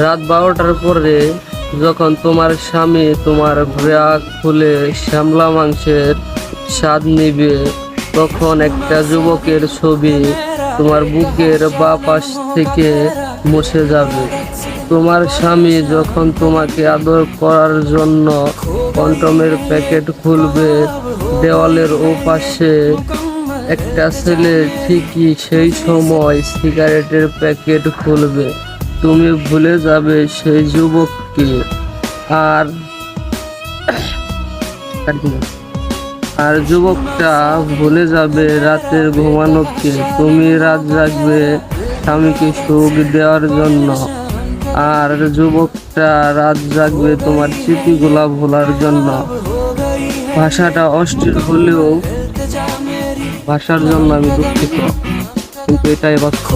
রাত 12টার পরে যখন তোমার স্বামী তোমার ব্যাগ খুলে শ্যামলা মাংসের স্বাদ নিবে, তখন একটা যুবকের ছবি তোমার বুকের বাঁ পাশ থেকে মুছে যাবে। তোমার স্বামী যখন তোমাকে আদর করার জন্য কন্ডমের প্যাকেট খুলবে, দেওয়ালের ওপাশে একটা ছেলে ঠিকই সেই সময় সিগারেটের প্যাকেট খুলবে। তুমি ভুলে যাবে সেই যুবককে, আর আর যুবকটা ভুলে যাবে রাতের ঘুমানোকে। তুমি রাত জাগবে স্বামীকে সুখ দেওয়ার জন্য, আর যুবকটা রাত জাগবে তোমার স্মৃতিগুলা ভোলার জন্য। ভাষাটা অস্থির হলেও ভাষার জন্য আমি দুঃখিত, কিন্তু এটাই বাস্তব।